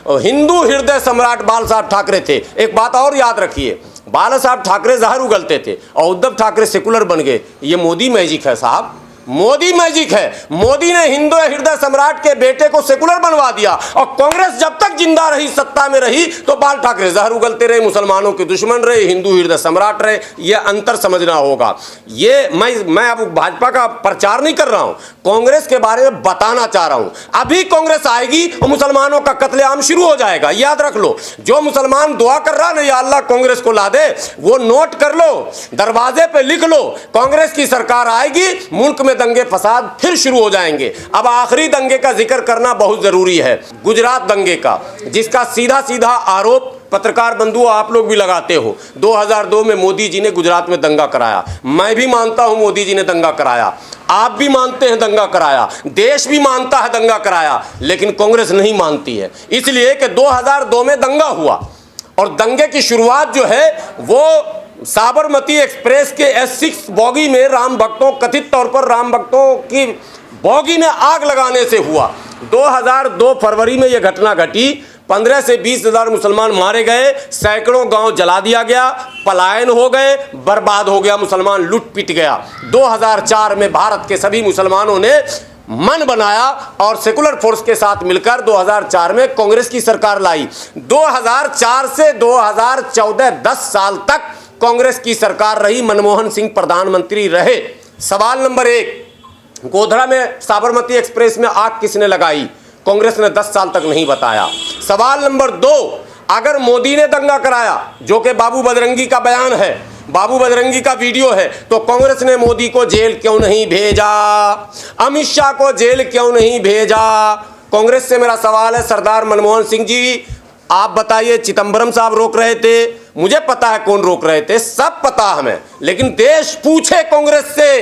हिंदू हृदय सम्राट बाला साहब ठाकरे थे। एक बात और याद रखिए, बाला साहब ठाकरे जहर उगलते थे और उद्धव ठाकरे सेकुलर बन गए। ये मोदी मैजिक है साहब, मोदी मैजिक है। मोदी ने हिंदू हृदय सम्राट के बेटे को सेकुलर बनवा दिया और कांग्रेस जब तक जिंदा रही, सत्ता में रही, तो बाल ठाकरे जहर उगलते रहे, मुसलमानों के दुश्मन रहे, हिंदू हृदय सम्राट रहे। यह अंतर समझना होगा। ये मैं अब भाजपा का प्रचार नहीं कर रहा हूं, कांग्रेस के बारे में बताना चाह रहा हूं। अभी कांग्रेस आएगी और मुसलमानों का कत्लेआम शुरू हो जाएगा, याद रख लो। जो मुसलमान दुआ कर रहा ना या अल्लाह कांग्रेस को ला दे, वो नोट कर लो, दरवाजे पे लिख लो, कांग्रेस की सरकार आएगी, मुल्क में दंगे फसाद फिर शुरू हो जाएंगे। अब आखिरी दंगे का जिक्र करना बहुत जरूरी है, गुजरात दंगे का, जिसका सीधा सीधा आरोप पत्रकार बंधुओं आप लोग भी लगाते हो। 2002 में मोदी जी ने गुजरात में दंगा कराया। मैं भी मानता हूं मोदी जी ने दंगा कराया, आप भी मानते हैं दंगा कराया, देश भी मानता है दंगा कराया, लेकिन कांग्रेस नहीं मानती है। इसलिए कि 2002 में दंगा हुआ और दंगे की शुरुआत जो है वो साबरमती एक्सप्रेस के S6 बोगी में राम भक्तों, कथित तौर पर राम भक्तों की बोगी में आग लगाने से हुआ। 2002 फरवरी में यह घटना घटी। 15 से 20 हजार मुसलमान मारे गए, सैकड़ों गांव जला दिया गया, पलायन हो गए, बर्बाद हो गया, मुसलमान लुट पिट गया। 2004 में भारत के सभी मुसलमानों ने मन बनाया और सेकुलर फोर्स के साथ मिलकर 2004 में कांग्रेस की सरकार लाई। 2004 से 2014 10 साल तक कांग्रेस की सरकार रही, मनमोहन सिंह प्रधानमंत्री रहे। सवाल नंबर 1, गोधरा में साबरमती एक्सप्रेस में आग किसने लगाई? कांग्रेस ने 10 साल तक नहीं बताया। सवाल नंबर 2, अगर मोदी ने दंगा कराया, जो कि बाबू बजरंगी का बयान है, बाबू बजरंगी का वीडियो है, तो कांग्रेस ने मोदी को जेल क्यों नहीं भेजा? अमित शाह को जेल क्यों नहीं भेजा? कांग्रेस से मेरा सवाल है, सरदार मनमोहन सिंह जी, आप बताइए। चिदंबरम साहब रोक रहे थे, मुझे पता है कौन रोक रहे थे, सब पता हमें, लेकिन देश पूछे कांग्रेस से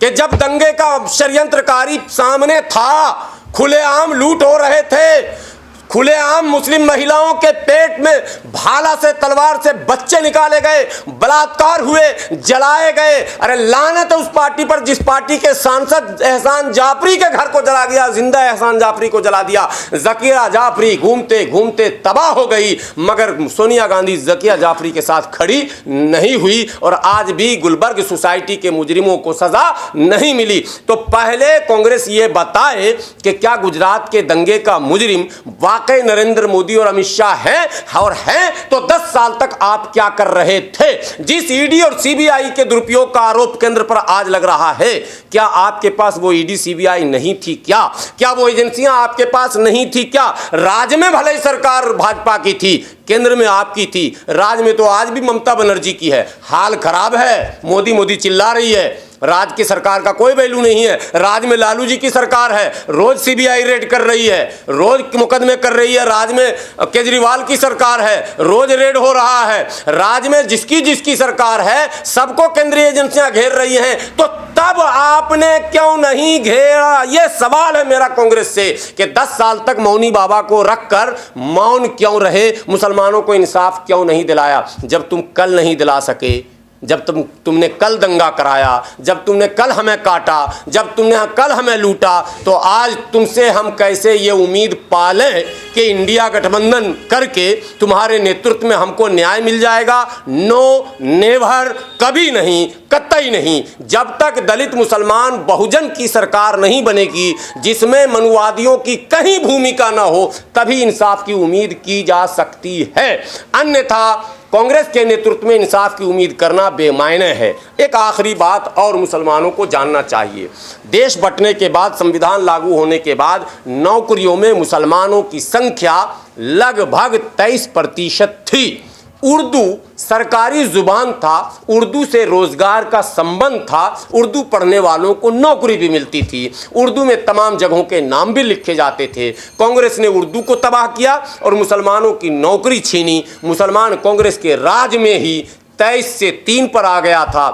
कि जब दंगे का षड्यंत्रकारी सामने था, खुलेआम लूट हो रहे थे, खुलेआम मुस्लिम महिलाओं के पेट में भाला से, तलवार से बच्चे निकाले गए, बलात्कार हुए, जलाए गए। अरे लानत है उस पार्टी पर जिस पार्टी के सांसद एहसान जाफरी के घर को जला दिया, जिंदा एहसान जाफरी को जला दिया। जकिया जाफरी घूमते घूमते तबाह हो गई, मगर सोनिया गांधी जकिया जाफरी के साथ खड़ी नहीं हुई और आज भी गुलबर्ग सोसाइटी के मुजरिमों को सजा नहीं मिली। तो पहले कांग्रेस ये बताए कि क्या गुजरात के दंगे का मुजरिम वाकई नरेंद्र मोदी और अमित शाह हैं, और हैं तो 10 साल तक आप क्या कर रहे थे? जिस ईडी और सीबीआई के दुरुपयोग का आरोप केंद्र पर आज लग रहा है, क्या आपके पास वो ईडी सीबीआई नहीं थी क्या वो एजेंसियां आपके पास नहीं थी क्या? राज्य में भले ही सरकार भाजपा की थी, केंद्र में आपकी थी, राज्य में तो आज भी ममता बनर्जी की है। हाल खराब है, मोदी चिल्ला रही है, राज्य की सरकार का कोई वैल्यू नहीं है। राज्य में लालू जी की सरकार है, रोज सीबीआई रेड कर रही है, रोज मुकदमे कर रही है। राज्य में केजरीवाल की सरकार है, रोज रेड हो रहा है। राज्य में जिसकी सरकार है, सबको केंद्रीय एजेंसियां घेर रही हैं, तो तब आपने क्यों नहीं घेरा? यह सवाल है मेरा कांग्रेस से कि 10 साल तक मौनी बाबा को रखकर मौन क्यों रहे? मुसलमानों को इंसाफ क्यों नहीं दिलाया? जब तुम कल नहीं दिला सके, जब तुमने कल दंगा कराया, जब तुमने कल हमें काटा, जब तुमने कल हमें लूटा, तो आज तुमसे हम कैसे ये उम्मीद पालें कि इंडिया गठबंधन करके तुम्हारे नेतृत्व में हमको न्याय मिल जाएगा? नो, नेवर, कभी नहीं, कतई नहीं। जब तक दलित मुसलमान बहुजन की सरकार नहीं बनेगी, जिसमें मनुवादियों की कहीं भूमिका ना हो, तभी इंसाफ की उम्मीद की जा सकती है। अन्यथा कांग्रेस के नेतृत्व में इंसाफ की उम्मीद करना बेमायने है। एक आखिरी बात और मुसलमानों को जानना चाहिए, देश बंटने के बाद, संविधान लागू होने के बाद नौकरियों में मुसलमानों की संख्या लगभग 23% थी। उर्दू सरकारी जुबान था, उर्दू से रोजगार का संबंध था, उर्दू पढ़ने वालों को नौकरी भी मिलती थी, उर्दू में तमाम जगहों के नाम भी लिखे जाते थे। कांग्रेस ने उर्दू को तबाह किया और मुसलमानों की नौकरी छीनी। मुसलमान कांग्रेस के राज में ही 23 से 3 पर आ गया था।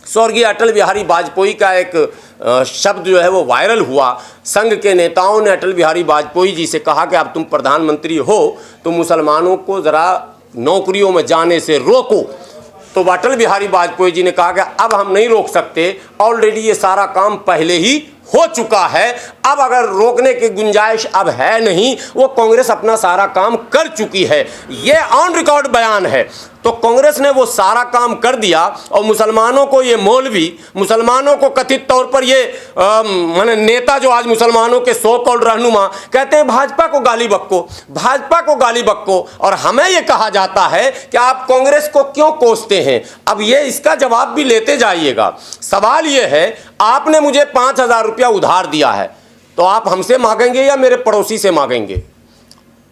स्वर्गीय अटल बिहारी वाजपेयी का एक शब्द जो है वो वायरल हुआ। संघ के नेताओं ने अटल बिहारी वाजपेयी जी से कहा कि अब तुम प्रधानमंत्री हो तो मुसलमानों को ज़रा नौकरियों में जाने से रोको। तो अटल बिहारी वाजपेयी जी ने कहा कि अब हम नहीं रोक सकते, ऑलरेडी ये सारा काम पहले ही हो चुका है। अब अगर रोकने की गुंजाइश अब है नहीं, वो कांग्रेस अपना सारा काम कर चुकी है। ये ऑन रिकॉर्ड बयान है। तो कांग्रेस ने वो सारा काम कर दिया और मुसलमानों को ये मौलवी, मुसलमानों को कथित तौर पर ये माने नेता जो आज मुसलमानों के सो कॉल्ड रहनुमा कहते हैं भाजपा को गाली बक्को, भाजपा को गाली बक्को, और हमें ये कहा जाता है कि आप कांग्रेस को क्यों कोसते हैं। अब ये इसका जवाब भी लेते जाइएगा। सवाल ये है, आपने मुझे 5,000 रुपया उधार दिया है, तो आप हमसे मांगेंगे या मेरे पड़ोसी से मांगेंगे?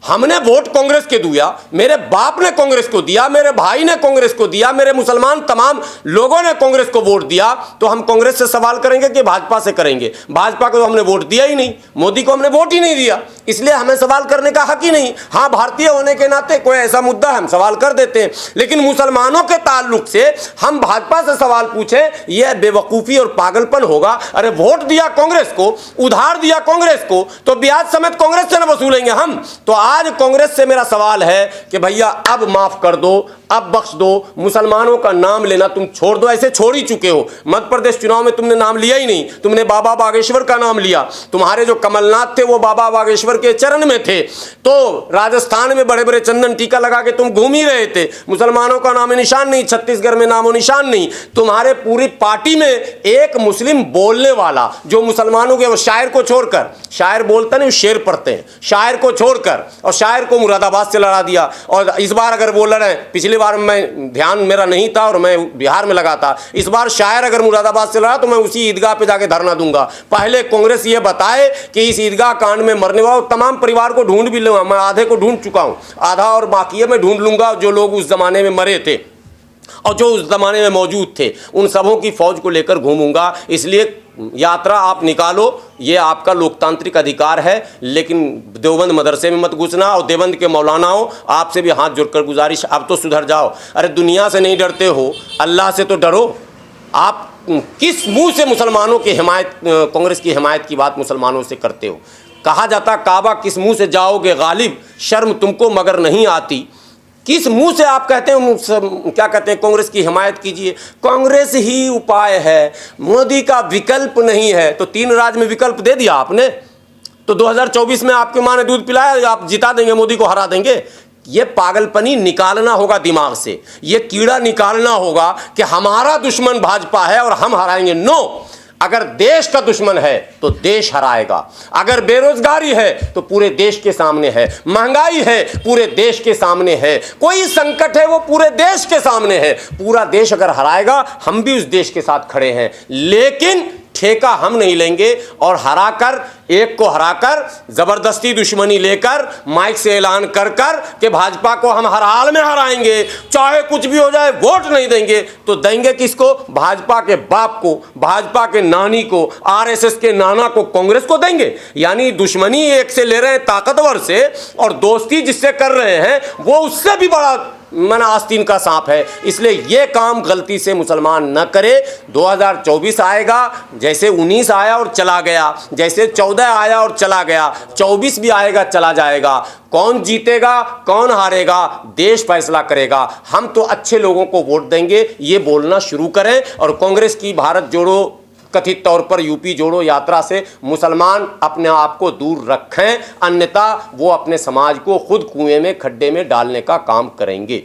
हमने वोट कांग्रेस के दिया, मेरे बाप ने कांग्रेस को दिया, मेरे भाई ने कांग्रेस को दिया, मेरे मुसलमान तमाम लोगों ने कांग्रेस को वोट दिया, तो हम कांग्रेस से सवाल करेंगे कि भाजपा से करेंगे? भाजपा को तो हमने वोट दिया ही नहीं, मोदी को हमने वोट ही नहीं दिया, इसलिए हमें सवाल करने का हक ही नहीं। हाँ, भारतीय होने के नाते कोई ऐसा मुद्दा हम सवाल कर देते हैं, लेकिन मुसलमानों के ताल्लुक से हम भाजपा से सवाल पूछें, यह बेवकूफ़ी और पागलपन होगा। अरे वोट दिया कांग्रेस को, उधार दिया कांग्रेस को, तो ब्याज समेत कांग्रेस से न वसूलेंगे हम? तो आज कांग्रेस से मेरा सवाल है कि भैया अब माफ कर दो, अब बख्श दो, मुसलमानों का नाम लेना तुम छोड़ दो। ऐसे छोड़ ही चुके हो। मध्य प्रदेश चुनाव में तुमने नाम लिया ही नहीं, तुमने बाबा बागेश्वर का नाम लिया। तुम्हारे जो कमलनाथ थे वो बाबा बागेश्वर के चरण में थे। तो राजस्थान में बड़े बड़े चंदन टीका लगा के तुम घूम ही रहे थे, मुसलमानों का नाम निशान नहीं, छत्तीसगढ़ में नामो निशान नहीं। तुम्हारे पूरी पार्टी में एक मुस्लिम बोलने वाला जो मुसलमानों के, वो शायर को छोड़कर, शायर बोलता नहीं, शेर पढ़ते हैं, शायर को छोड़कर, और शायर को मुरादाबाद से लड़ा दिया। और इस बार अगर वो लड़े, पिछली बार मैं ध्यान मेरा नहीं था और मैं बिहार में लगा था, इस बार शायर अगर मुरादाबाद से लड़ा तो मैं उसी ईदगाह पे जाके धरना दूंगा। पहले कांग्रेस ये बताए कि इस ईदगाह कांड में मरने वाले तमाम परिवार को ढूंढ भी लूंगा, मैं आधे को ढूंढ चुका हूं, आधा और बाकी है, मैं ढूंढ लूंगा जो लोग उस जमाने में मरे थे और जो उस जमाने में मौजूद थे, उन सबों की फौज को लेकर घूमूंगा। इसलिए यात्रा आप निकालो, ये आपका लोकतांत्रिक अधिकार है, लेकिन देवबंद मदरसे में मत घुसना। और देवबंद के मौलानाओं, आपसे भी हाथ जोड़कर गुजारिश, अब तो सुधर जाओ। अरे दुनिया से नहीं डरते हो, अल्लाह से तो डरो। आप किस मुंह से मुसलमानों की हिमायत, कांग्रेस की हिमायत की बात मुसलमानों से करते हो? कहा जाता काबा किस मुंह से जाओगे गालिब, शर्म तुमको मगर नहीं आती। किस मुंह से आप कहते हैं, क्या कहते हैं, कांग्रेस की हिमायत कीजिए? कांग्रेस ही उपाय है, मोदी का विकल्प नहीं है। तो 3 राज्य में विकल्प दे दिया आपने, तो 2024 में आपकी माँ ने दूध पिलाया, आप जिता देंगे, मोदी को हरा देंगे? ये पागलपनी निकालना होगा दिमाग से, ये कीड़ा निकालना होगा कि हमारा दुश्मन भाजपा है और हम हराएंगे। नो, अगर देश का दुश्मन है तो देश हराएगा। अगर बेरोजगारी है तो पूरे देश के सामने है, महंगाई है पूरे देश के सामने है, कोई संकट है वो पूरे देश के सामने है। पूरा देश अगर हराएगा, हम भी उस देश के साथ खड़े हैं, लेकिन ठेका हम नहीं लेंगे। और हराकर, एक को हराकर, जबरदस्ती दुश्मनी लेकर, माइक से ऐलान कर कर कि भाजपा को हम हर हाल में हराएंगे, चाहे कुछ भी हो जाए, वोट नहीं देंगे, तो देंगे किसको? भाजपा के बाप को, भाजपा के नानी को, आरएसएस के नाना को, कांग्रेस को देंगे। यानी दुश्मनी एक से ले रहे हैं ताकतवर से, और दोस्ती जिससे कर रहे हैं वो उससे भी बड़ा मना आस्तीन का सांप है। इसलिए ये काम गलती से मुसलमान न करे। 2024 आएगा, जैसे 19 आया और चला गया, जैसे 14 आया और चला गया, 24 भी आएगा, चला जाएगा। कौन जीतेगा, कौन हारेगा, देश फैसला करेगा। हम तो अच्छे लोगों को वोट देंगे, ये बोलना शुरू करें। और कांग्रेस की भारत जोड़ो, कथित तौर पर यूपी जोड़ो यात्रा से मुसलमान अपने आप को दूर रखें, अन्यथा वो अपने समाज को खुद कुएं में, खड्डे में डालने का काम करेंगे।